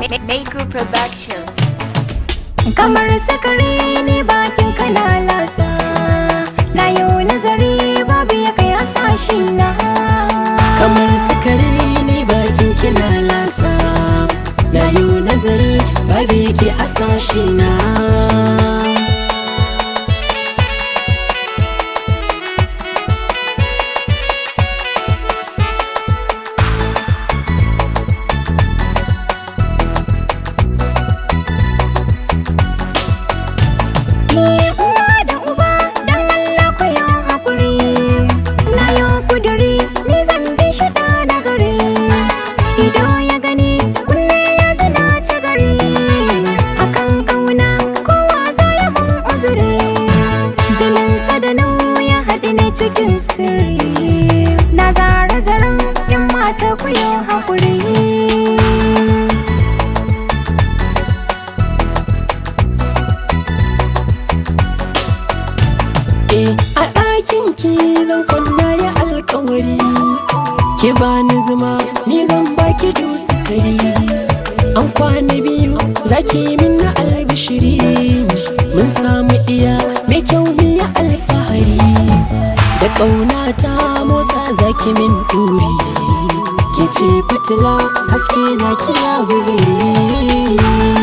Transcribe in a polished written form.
Maker Productions. Kamar sakare ne bakin kana lasa, na yau nazari babu ya kai hasashe na. Kamar sakare ne bakin kina lasa, na yau nazari babu yake hasashe na. Cikin sirri na zara zaren yan mata ku yi haƙuri. A ɗakin ki zan kwanna ya alƙawari, ki bani zuma ni zan baki sukari. An kwana biyu zaki min na albishiri, mun samu iya mai kyau miya alfahari. Da ƙauna ta motsa zaki min ɗuri, ke ce fitila haske na kiya guguri.